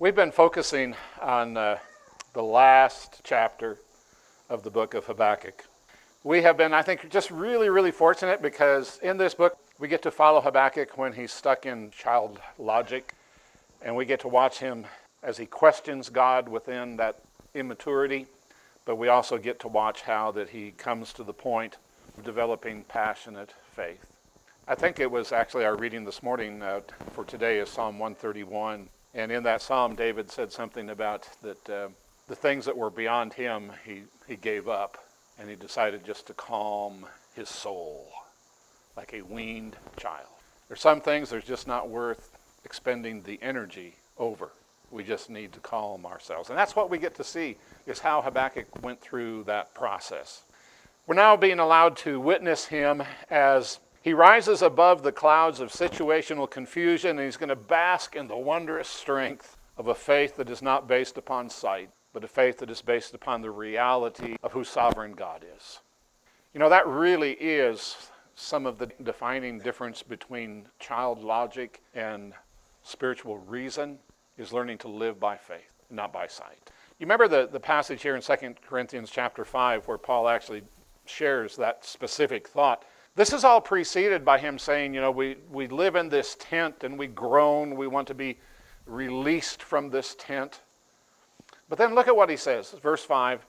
We've been focusing on the last chapter of the book of Habakkuk. We have been, I think, just really fortunate because in this book we get to follow Habakkuk when he's stuck in child logic, and we get to watch him as he questions God within that immaturity, but we also get to watch how that he comes to the point of developing passionate faith. I think it was actually our reading this morning for today is Psalm 131. And in that psalm, David said something about that the things that were beyond him, he gave up, and he decided just to calm his soul like a weaned child. There's some things that's just not worth expending the energy over. We just need to calm ourselves. And that's what we get to see, is how Habakkuk went through that process. We're now being allowed to witness him as he rises above the clouds of situational confusion, and he's going to bask in the wondrous strength of a faith that is not based upon sight, but a faith that is based upon the reality of who sovereign God is. You know, that really is some of the defining difference between child logic and spiritual reason, is learning to live by faith, not by sight. You remember the passage here in 2 Corinthians chapter 5 where Paul actually shares that specific thought. This is all preceded by him saying, you know, we live in this tent and we groan. We want to be released from this tent. But then look at what he says, verse 5.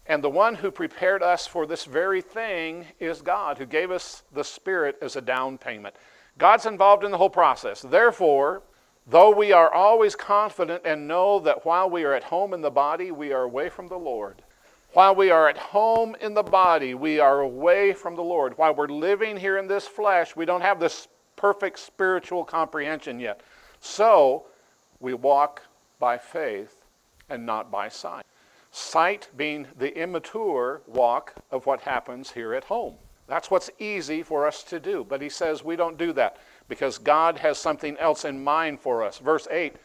And the one who prepared us for this very thing is God, who gave us the Spirit as a down payment. God's involved in the whole process. Therefore, though we are always confident and know that while we are at home in the body, we are away from the Lord. While we are at home in the body, we are away from the Lord. While we're living here in this flesh, we don't have this perfect spiritual comprehension yet. So, we walk by faith and not by sight. Sight being the immature walk of what happens here at home. That's what's easy for us to do. But he says we don't do that because God has something else in mind for us. Verse 8,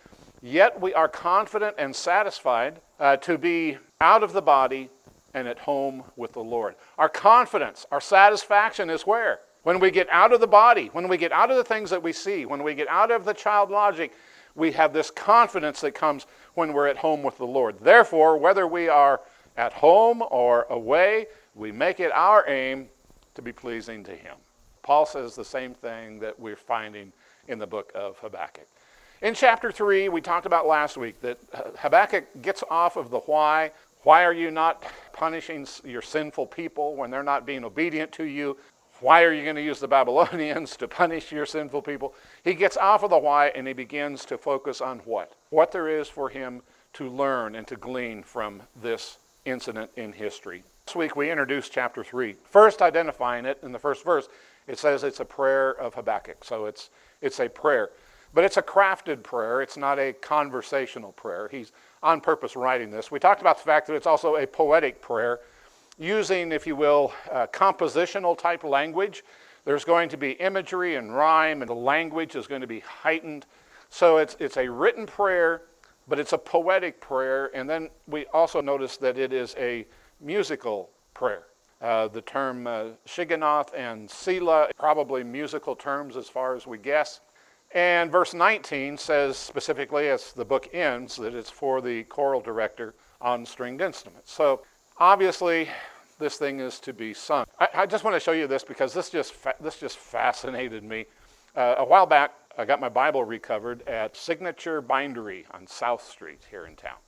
yet we are confident and satisfied to be out of the body and at home with the Lord. Our confidence, our satisfaction is where? When we get out of the body, when we get out of the things that we see, when we get out of the child logic, we have this confidence that comes when we're at home with the Lord. Therefore, whether we are at home or away, we make it our aim to be pleasing to Him. Paul says the same thing that we're finding in the book of Habakkuk. In chapter 3, we talked about last week that Habakkuk gets off of the why. Why are you not punishing your sinful people when they're not being obedient to you? Why are you going to use the Babylonians to punish your sinful people? He gets off of the why and he begins to focus on what? What there is for him to learn and to glean from this incident in history. This week we introduced chapter 3. First identifying it in the first verse, it says it's a prayer of Habakkuk. So it's a prayer. But it's a crafted prayer. It's not a conversational prayer. He's on purpose writing this. We talked about the fact that it's also a poetic prayer, using, if you will, compositional type language. There's going to be imagery and rhyme, and the language is going to be heightened. So it's a written prayer, but it's a poetic prayer. And then we also notice that it is a musical prayer. The term Shigionoth and Selah, probably musical terms as far as we guess. And verse 19 says specifically, as the book ends, that it's for the choral director on stringed instruments. So obviously, this thing is to be sung. I just want to show you this because this just fascinated me. A while back, I got my Bible recovered at Signature Bindery on South Street here in town.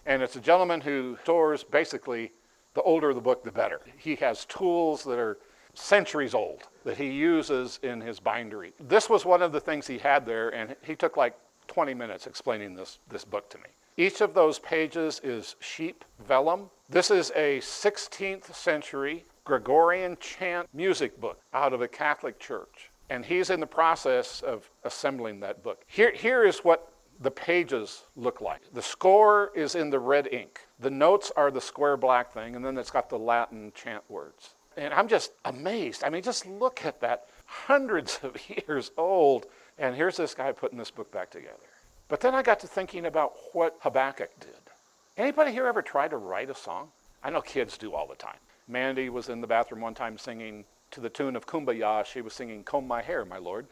And it's a gentleman who stores basically the older the book, the better. He has tools that are centuries old that he uses in his bindery. This was one of the things he had there, and he took like 20 minutes explaining this book to me. Each of those pages is sheep vellum. This is a 16th century Gregorian chant music book out of a Catholic church. And he's in the process of assembling that book. Here is what the pages look like. The score is in the red ink. The notes are the square black thing, and then it's got the Latin chant words. And I'm just amazed. I mean, just look at that. Hundreds of years old. And here's this guy putting this book back together. But then I got to thinking about what Habakkuk did. Anybody here ever try to write a song? I know kids do all the time. Mandy was in the bathroom one time singing to the tune of Kumbaya. She was singing Comb My Hair, My Lord.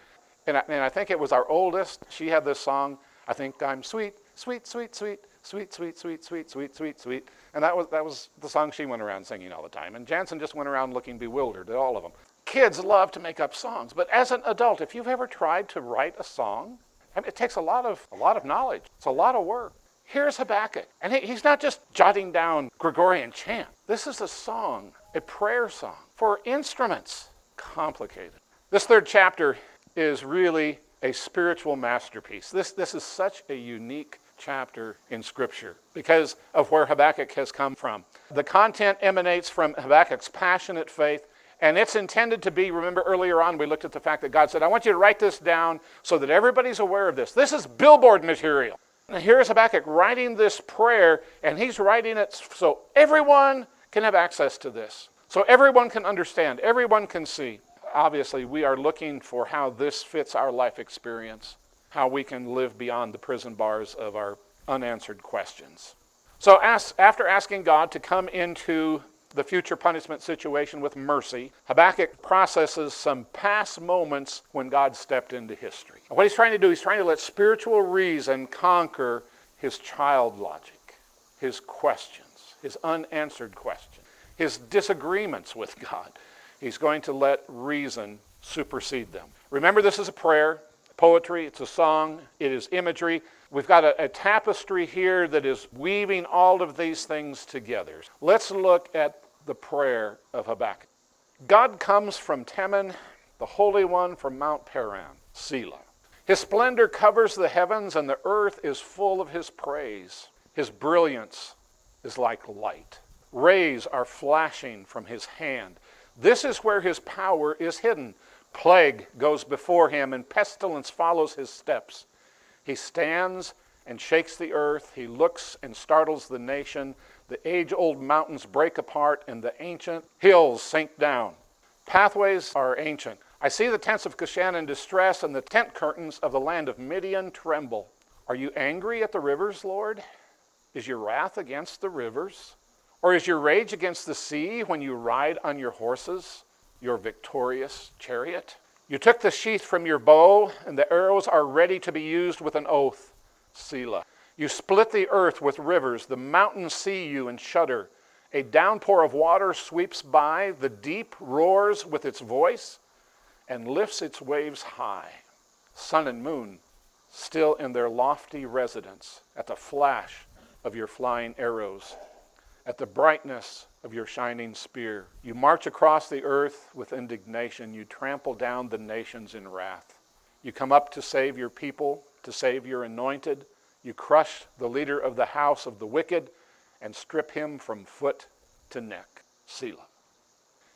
And I think it was our oldest. She had this song, I Think I'm Sweet. Sweet, sweet, sweet, sweet, sweet, sweet, sweet, sweet, sweet, sweet. And that was the song she went around singing all the time. And Jansen just went around looking bewildered at all of them. Kids love to make up songs, but as an adult, if you've ever tried to write a song, it takes a lot of knowledge. It's a lot of work. Here's Habakkuk, and he's not just jotting down Gregorian chant. This is a song, a prayer song for instruments. Complicated. This third chapter is really a spiritual masterpiece. This is such a unique chapter in Scripture because of where Habakkuk has come from. The content emanates from Habakkuk's passionate faith, and it's intended to be, remember earlier on we looked at the fact that God said, I want you to write this down so that everybody's aware of this. This is billboard material. And here's Habakkuk writing this prayer, and he's writing it so everyone can have access to this. So everyone can understand, everyone can see. Obviously, we are looking for how this fits our life experience, how we can live beyond the prison bars of our unanswered questions. So after asking God to come into the future punishment situation with mercy, Habakkuk processes some past moments when God stepped into history. And what he's trying to do, he's trying to let spiritual reason conquer his child logic, his questions, his unanswered questions, his disagreements with God. He's going to let reason supersede them. Remember, this is a prayer, poetry, it's a song, it is imagery. We've got a tapestry here that is weaving all of these things together. Let's look at the prayer of Habakkuk. God comes from Teman, the Holy One from Mount Paran, Selah. His splendor covers the heavens, and the earth is full of his praise. His brilliance is like light. Rays are flashing from his hand. This is where his power is hidden. Plague goes before him, and pestilence follows his steps. He stands and shakes the earth. He looks and startles the nation. The age-old mountains break apart, and the ancient hills sink down. Pathways are ancient. I see the tents of Cushan in distress, and the tent curtains of the land of Midian tremble. Are you angry at the rivers, Lord? Is your wrath against the rivers? Or is your rage against the sea when you ride on your horses, your victorious chariot? You took the sheath from your bow, and the arrows are ready to be used with an oath. Selah. You split the earth with rivers. The mountains see you and shudder. A downpour of water sweeps by. The deep roars with its voice and lifts its waves high. Sun and moon still in their lofty residence at the flash of your flying arrows, at the brightness of your shining spear. You march across the earth with indignation. You trample down the nations in wrath. You come up to save your people, to save your anointed. You crush the leader of the house of the wicked and strip him from foot to neck. Selah.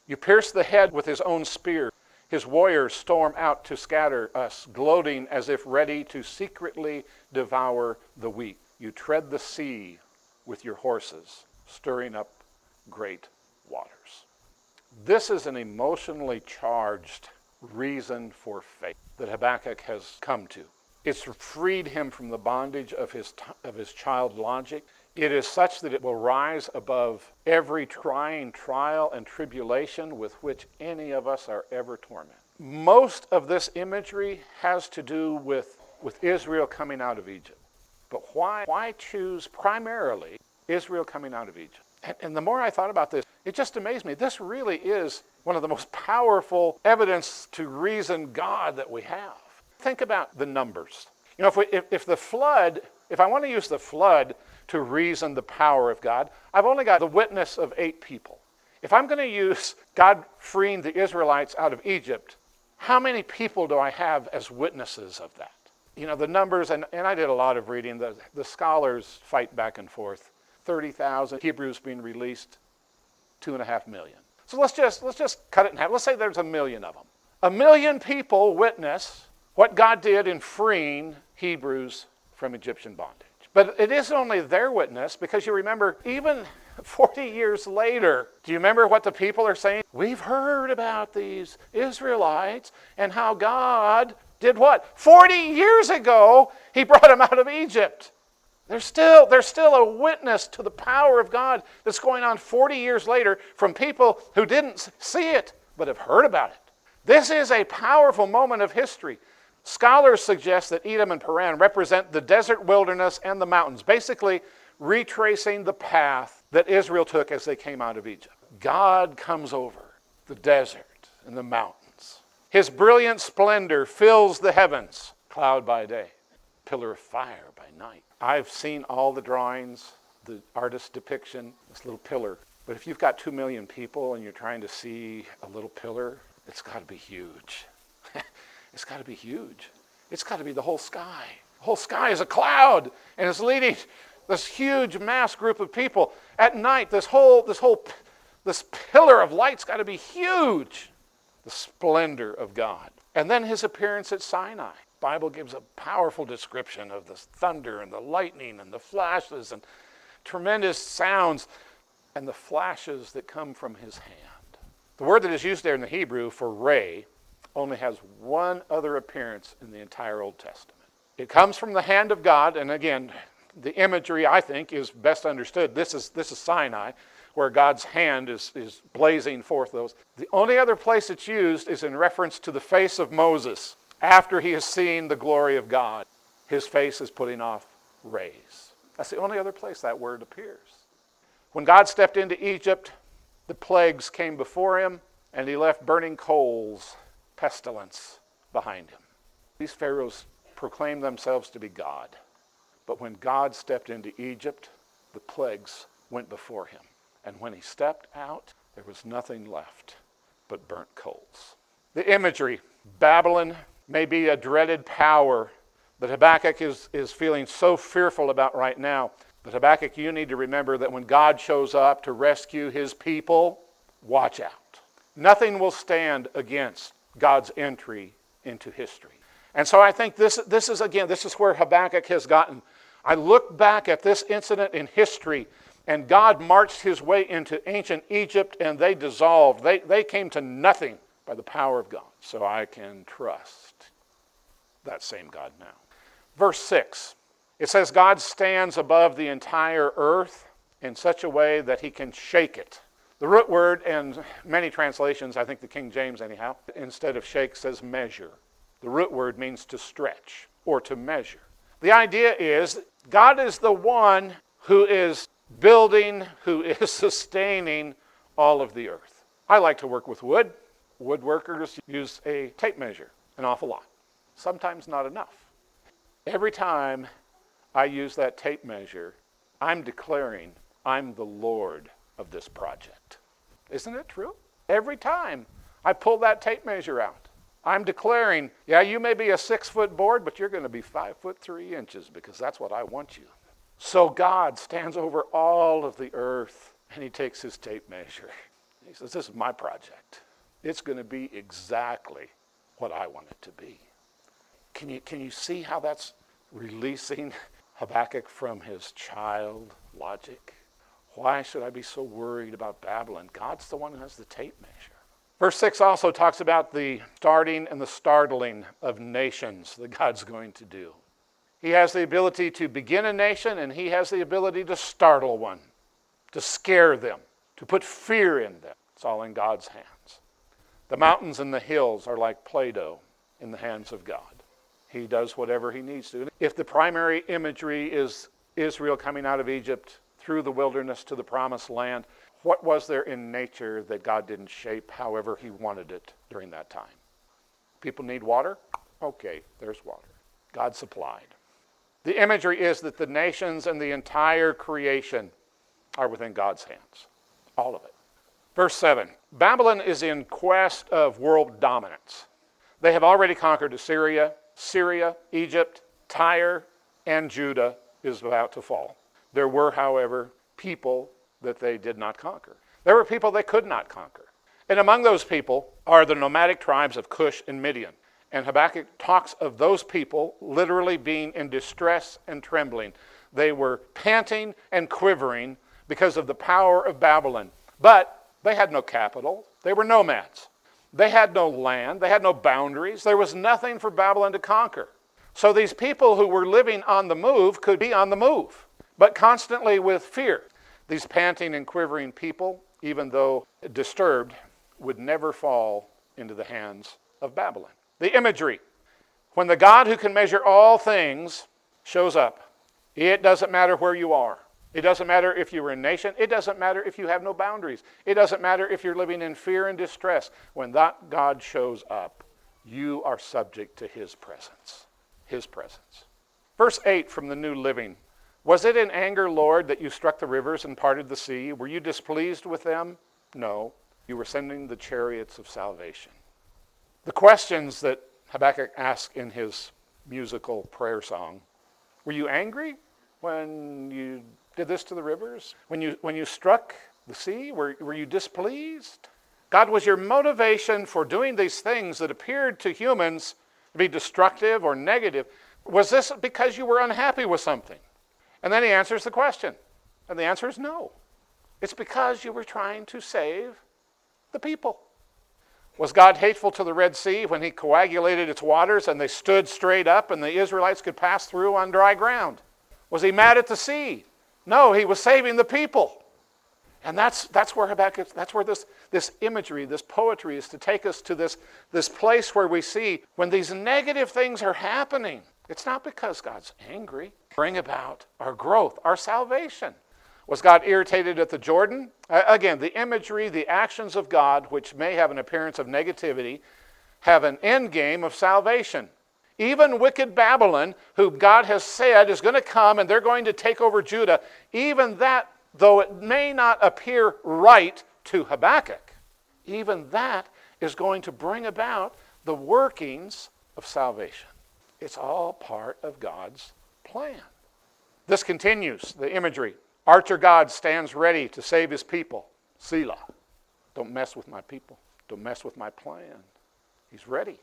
You pierce the head with his own spear. His warriors storm out to scatter us, gloating as if ready to secretly devour the weak. You tread the sea with your horses, stirring up great waters. This is an emotionally charged reason for faith that Habakkuk has come to. It's freed him from the bondage of his child logic. It is such that it will rise above every trying trial and tribulation with which any of us are ever tormented. Most of this imagery has to do with Israel coming out of Egypt. But why choose primarily Israel coming out of Egypt? And the more I thought about this, it just amazed me. This really is one of the most powerful evidence to reason God that we have. Think about the numbers. You know, if I want to use the flood to reason the power of God, I've only got the witness of 8 people. If I'm going to use God freeing the Israelites out of Egypt, how many people do I have as witnesses of that? You know, the numbers, and I did a lot of reading, the scholars fight back and forth. 30,000 Hebrews being released, 2.5 million. So let's just cut it in half. Let's say there's 1 million of them. 1 million people witness what God did in freeing Hebrews from Egyptian bondage. But it isn't only their witness, because you remember, even 40 years later, do you remember what the people are saying? We've heard about these Israelites and how God did what? 40 years ago, he brought them out of Egypt. There's still a witness to the power of God that's going on 40 years later from people who didn't see it, but have heard about it. This is a powerful moment of history. Scholars suggest that Edom and Paran represent the desert wilderness and the mountains, basically retracing the path that Israel took as they came out of Egypt. God comes over the desert and the mountains. His brilliant splendor fills the heavens, cloud by day, pillar of fire by night. I've seen all the drawings, the artist's depiction, this little pillar. But if you've got 2 million people and you're trying to see a little pillar, it's got to be huge. It's got to be huge. It's got to be the whole sky. The whole sky is a cloud, and it's leading this huge mass group of people. At night, this pillar of light's got to be huge. The splendor of God. And then his appearance at Sinai. The Bible gives a powerful description of the thunder and the lightning and the flashes and tremendous sounds and the flashes that come from his hand. The word that is used there in the Hebrew for ray only has one other appearance in the entire Old Testament. It comes from the hand of God, and again, the imagery, I think, is best understood. This is Sinai, where God's hand is blazing forth those. The only other place it's used is in reference to the face of Moses. After he has seen the glory of God, his face is putting off rays. That's the only other place that word appears. When God stepped into Egypt, the plagues came before him, and he left burning coals, pestilence behind him. These pharaohs proclaimed themselves to be God. But when God stepped into Egypt, the plagues went before him. And when he stepped out, there was nothing left but burnt coals. The imagery, Babylon may be a dreaded power that Habakkuk is feeling so fearful about right now. But Habakkuk, you need to remember that when God shows up to rescue his people, watch out. Nothing will stand against God's entry into history. And so I think this is where Habakkuk has gotten. I look back at this incident in history, and God marched his way into ancient Egypt, and they dissolved. They came to nothing by the power of God. So I can trust that same God now. Verse 6, it says, God stands above the entire earth in such a way that he can shake it. The root word in many translations, I think the King James anyhow, instead of shake says measure. The root word means to stretch or to measure. The idea is God is the one who is building, who is sustaining all of the earth. I like to work with wood. Woodworkers use a tape measure an awful lot. Sometimes not enough. Every time I use that tape measure, I'm declaring I'm the Lord of this project. Isn't it true? Every time I pull that tape measure out, I'm declaring, yeah, you may be a 6-foot board, but you're going to be 5'3" because that's what I want you. So God stands over all of the earth, and he takes his tape measure. He says, this is my project. It's going to be exactly what I want it to be. Can you see how that's releasing Habakkuk from his child logic? Why should I be so worried about Babylon? God's the one who has the tape measure. Verse 6 also talks about the starting and the startling of nations that God's going to do. He has the ability to begin a nation, and he has the ability to startle one, to scare them, to put fear in them. It's all in God's hands. The mountains and the hills are like Play-Doh in the hands of God. He does whatever he needs to. If the primary imagery is Israel coming out of Egypt through the wilderness to the promised land, what was there in nature that God didn't shape however he wanted it during that time? People need water? Okay, there's water. God supplied. The imagery is that the nations and the entire creation are within God's hands. All of it. Verse 7, Babylon is in quest of world dominance. They have already conquered Assyria, Syria, Egypt, Tyre, and Judah is about to fall. There were, however, people that they did not conquer. There were people they could not conquer. And among those people are the nomadic tribes of Cush and Midian. And Habakkuk talks of those people literally being in distress and trembling. They were panting and quivering because of the power of Babylon. But they had no capital. They were nomads. They had no land. They had no boundaries. There was nothing for Babylon to conquer. So these people who were living on the move could be on the move, but constantly with fear. These panting and quivering people, even though disturbed, would never fall into the hands of Babylon. The imagery. When the God who can measure all things shows up, it doesn't matter where you are. It doesn't matter if you're a nation. It doesn't matter if you have no boundaries. It doesn't matter if you're living in fear and distress. When that God shows up, you are subject to his presence. His presence. Verse 8 from the New Living. Was it in anger, Lord, that you struck the rivers and parted the sea? Were you displeased with them? No. You were sending the chariots of salvation. The questions that Habakkuk asked in his musical prayer song. Were you angry when you did this to the rivers? When you struck the sea, were you displeased? God, was your motivation for doing these things that appeared to humans to be destructive or negative, was this because you were unhappy with something? And then he answers the question. And the answer is no. It's because you were trying to save the people. Was God hateful to the Red Sea when he coagulated its waters and they stood straight up and the Israelites could pass through on dry ground? Was he mad at the sea? No, he was saving the people. And that's where Habakkuk, that's where this imagery, this poetry is to take us to this place where we see when these negative things are happening, it's not because God's angry. Bring about our growth, our salvation. Was God irritated at the Jordan? Again, the imagery, the actions of God, which may have an appearance of negativity, have an end game of salvation. Even wicked Babylon, who God has said is going to come and they're going to take over Judah, even that, though it may not appear right to Habakkuk, even that is going to bring about the workings of salvation. It's all part of God's plan. This continues, the imagery. Archer God stands ready to save his people. Selah. Don't mess with my people. Don't mess with my plan. He's ready.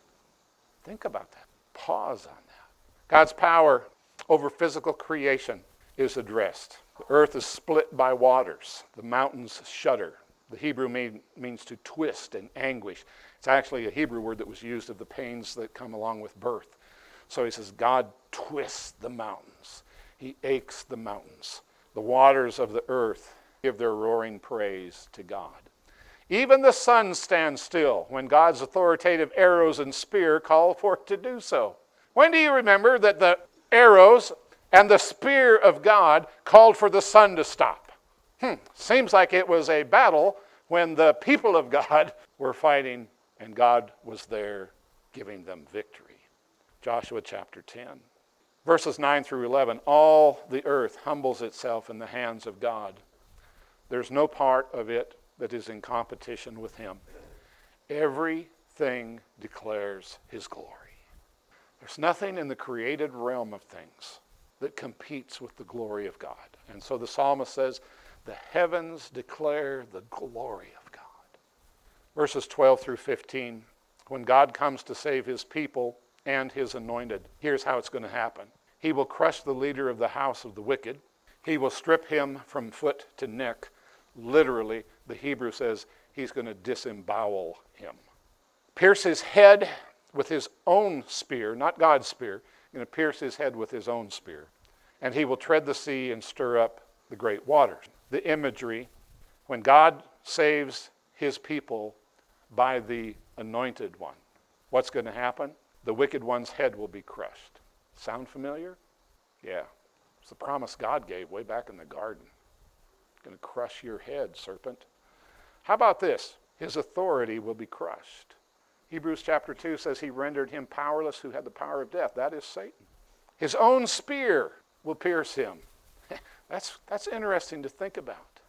Think about that. Pause on that. God's power over physical creation is addressed. The earth is split by waters. The mountains shudder. The Hebrew means to twist in anguish. It's actually a Hebrew word that was used of the pains that come along with birth. So he says, God twists the mountains. He aches the mountains. The waters of the earth give their roaring praise to God. Even the sun stands still when God's authoritative arrows and spear call for it to do so. When do you remember that the arrows and the spear of God called for the sun to stop? Seems like it was a battle when the people of God were fighting and God was there giving them victory. Joshua chapter 10. Verses 9 through 11, all the earth humbles itself in the hands of God. There's no part of it that is in competition with him. Everything declares his glory. There's nothing in the created realm of things that competes with the glory of God. And so the psalmist says, the heavens declare the glory of God. Verses 12 through 15, when God comes to save his people and his anointed, here's how it's going to happen. He will crush the leader of the house of the wicked. He will strip him from foot to neck. Literally, the Hebrew says he's going to disembowel him. Pierce his head with his own spear, not God's spear. He's going to pierce his head with his own spear. And he will tread the sea and stir up the great waters. The imagery, when God saves his people by the anointed one, what's going to happen? The wicked one's head will be crushed. Sound familiar? Yeah. It's the promise God gave way back in the garden. It's going to crush your head, serpent. How about this? His authority will be crushed. Hebrews chapter 2 says he rendered him powerless who had the power of death. That is Satan. His own spear will pierce him. That's interesting to think about.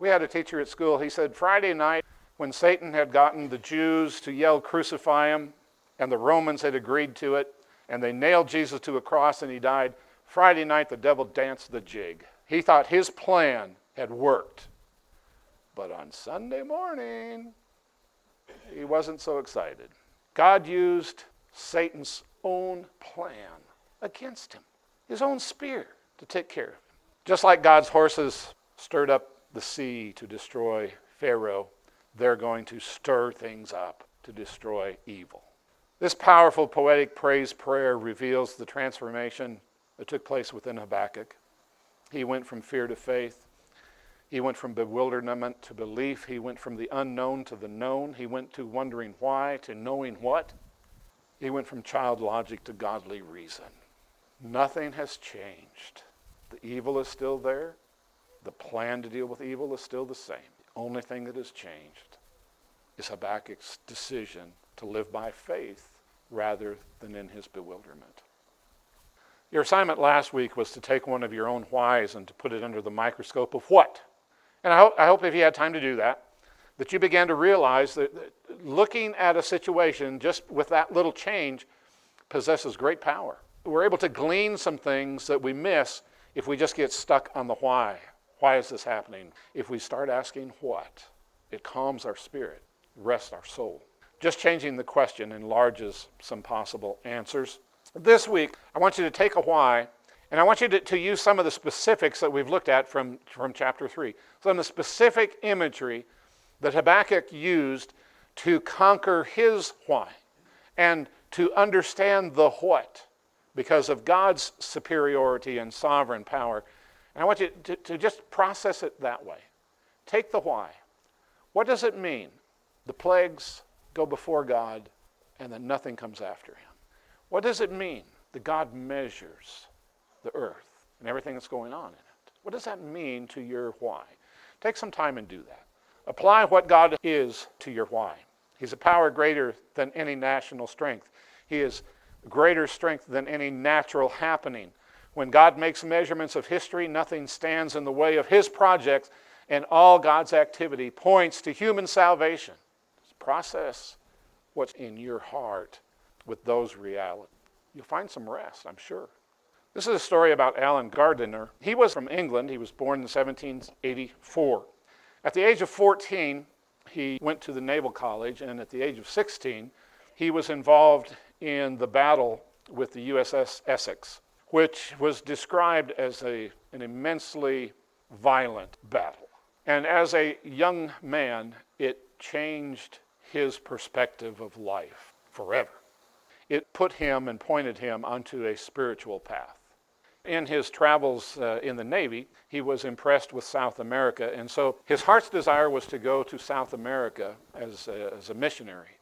We had a teacher at school. He said Friday night when Satan had gotten the Jews to yell crucify him, and the Romans had agreed to it, and they nailed Jesus to a cross and he died, Friday night the devil danced the jig. He thought his plan had worked. But on Sunday morning, he wasn't so excited. God used Satan's own plan against him, his own spear, to take care of him. Just like God's horses stirred up the sea to destroy Pharaoh, they're going to stir things up to destroy evil. This powerful poetic praise prayer reveals the transformation that took place within Habakkuk. He went from fear to faith. He went from bewilderment to belief. He went from the unknown to the known. He went to wondering why to knowing what. He went from child logic to godly reason. Nothing has changed. The evil is still there. The plan to deal with evil is still the same. The only thing that has changed is Habakkuk's decision to live by faith rather than in his bewilderment. Your assignment last week was to take one of your own whys and to put it under the microscope of what? And I hope if you had time to do that you began to realize that looking at a situation just with that little change possesses great power. We're able to glean some things that we miss if we just get stuck on the why. Why is this happening? If we start asking what, it calms our spirit, rests our soul. Just changing the question enlarges some possible answers. This week, I want you to take a why, and I want you to use some of the specifics that we've looked at from chapter 3. Some of the specific imagery that Habakkuk used to conquer his why and to understand the what because of God's superiority and sovereign power. And I want you to just process it that way. Take the why. What does it mean? The plagues go before God and then nothing comes after him. What does it mean that God measures the earth and everything that's going on in it? What does that mean to your why? Take some time and do that. Apply what God is to your why. He's a power greater than any national strength. He is greater strength than any natural happening. When God makes measurements of history, nothing stands in the way of his projects, and all God's activity points to human salvation. Process what's in your heart with those realities. You'll find some rest, I'm sure. This is a story about Alan Gardiner. He was from England. He was born in 1784. At the age of 14, he went to the Naval College, and at the age of 16, he was involved in the battle with the USS Essex, which was described as an immensely violent battle. And as a young man, it changed his perspective of life forever. It put him and pointed him onto a spiritual path. In his travels in the Navy, he was impressed with South America, and so his heart's desire was to go to South America as a missionary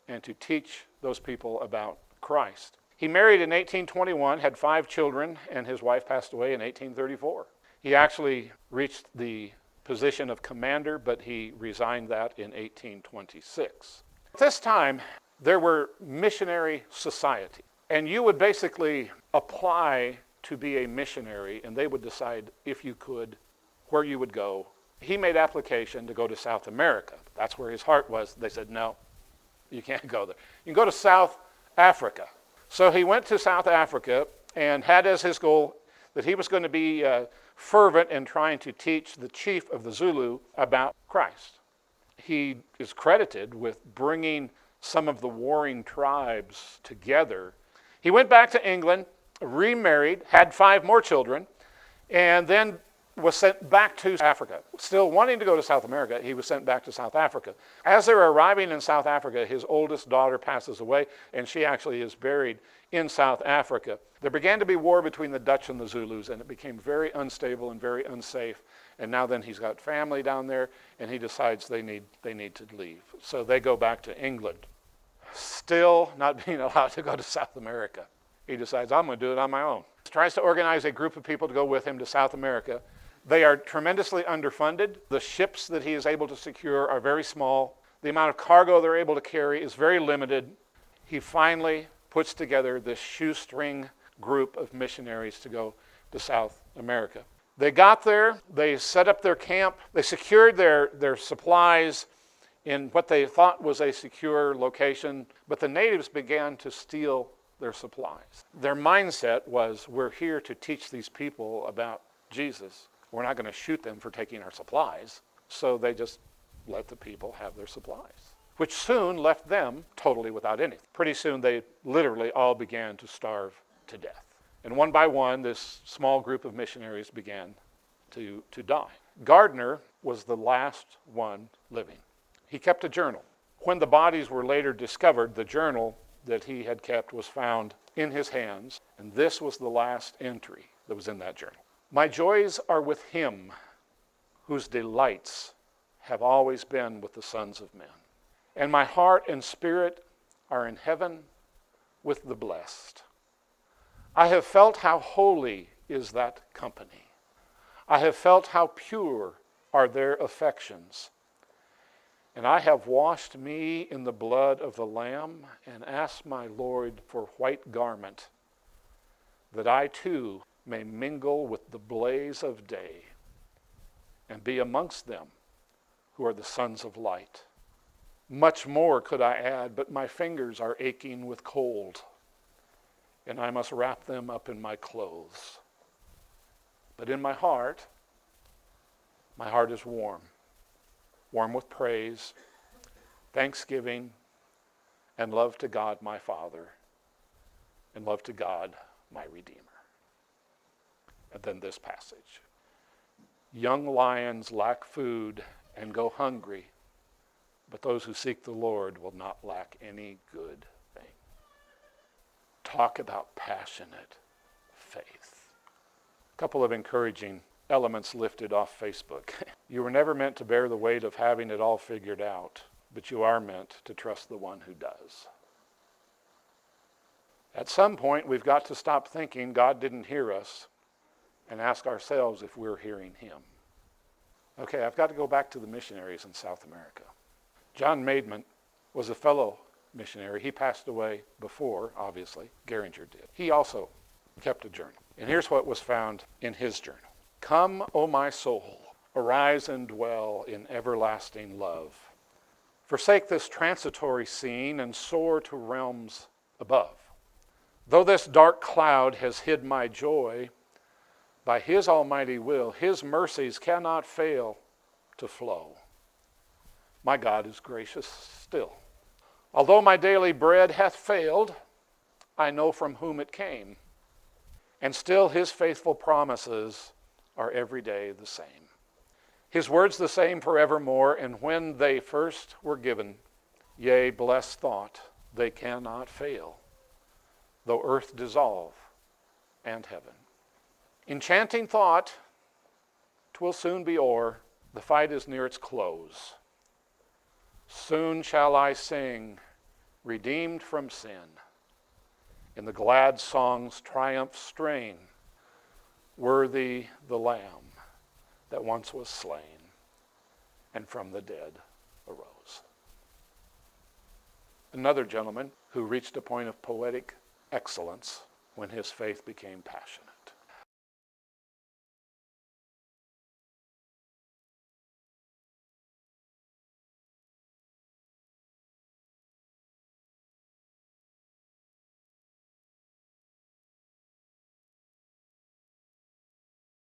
and to teach those people about Christ. He married in 1821, had 5 children, and his wife passed away in 1834. He actually reached the position of commander, but he resigned that in 1826. At this time, there were missionary societies, and you would basically apply to be a missionary, and they would decide if you could, where you would go. He made application to go to South America. That's where his heart was. They said, no, you can't go there. You can go to South Africa. So he went to South Africa and had as his goal that he was going to be fervent in trying to teach the chief of the Zulu about Christ. He is credited with bringing some of the warring tribes together. He went back to England, remarried, had 5 more children, and then was sent back to Africa. Still wanting to go to South America, he was sent back to South Africa. As they're arriving in South Africa, his oldest daughter passes away, and she actually is buried in South Africa. There began to be war between the Dutch and the Zulus, and it became very unstable and very unsafe. And now then he's got family down there, and he decides they need to leave. So they go back to England. Still not being allowed to go to South America. He decides, I'm going to do it on my own. He tries to organize a group of people to go with him to South America. They are tremendously underfunded. The ships that he is able to secure are very small. The amount of cargo they're able to carry is very limited. He finally puts together this shoestring group of missionaries to go to South America. They got there, they set up their camp, they secured their supplies in what they thought was a secure location, but the natives began to steal their supplies. Their mindset was, we're here to teach these people about Jesus. We're not going to shoot them for taking our supplies. So they just let the people have their supplies, which soon left them totally without anything. Pretty soon they literally all began to starve to death. And one by one, this small group of missionaries began to die. Gardner was the last one living. He kept a journal. When the bodies were later discovered, the journal that he had kept was found in his hands, and this was the last entry that was in that journal. My joys are with him whose delights have always been with the sons of men. And my heart and spirit are in heaven with the blessed. I have felt how holy is that company. I have felt how pure are their affections. And I have washed me in the blood of the Lamb and asked my Lord for white garment, that I too may mingle with the blaze of day and be amongst them who are the sons of light. Much more could I add, but my fingers are aching with cold, and I must wrap them up in my clothes. But in my heart is warm with praise, thanksgiving, and love to God my Father, and love to God my Redeemer. And then this passage. Young lions lack food and go hungry, but those who seek the Lord will not lack any good thing. Talk about passionate faith. A couple of encouraging elements lifted off Facebook. You were never meant to bear the weight of having it all figured out, but you are meant to trust the one who does. At some point, we've got to stop thinking God didn't hear us and ask ourselves if we're hearing him. Okay, I've got to go back to the missionaries in South America. John Maidment was a fellow missionary. He passed away before, obviously, Geringer did. He also kept a journal. And here's what was found in his journal. Come, O my soul, arise and dwell in everlasting love. Forsake this transitory scene and soar to realms above. Though this dark cloud has hid my joy, by his almighty will, his mercies cannot fail to flow. My God is gracious still. Although my daily bread hath failed, I know from whom it came, and still his faithful promises are every day the same. His words the same forevermore, and when they first were given, yea, blessed thought, they cannot fail, though earth dissolve and heaven. Enchanting thought, 'twill soon be o'er, the fight is near its close. Soon shall I sing, redeemed from sin, in the glad song's triumph strain, worthy the Lamb that once was slain and from the dead arose. Another gentleman who reached a point of poetic excellence when his faith became passionate.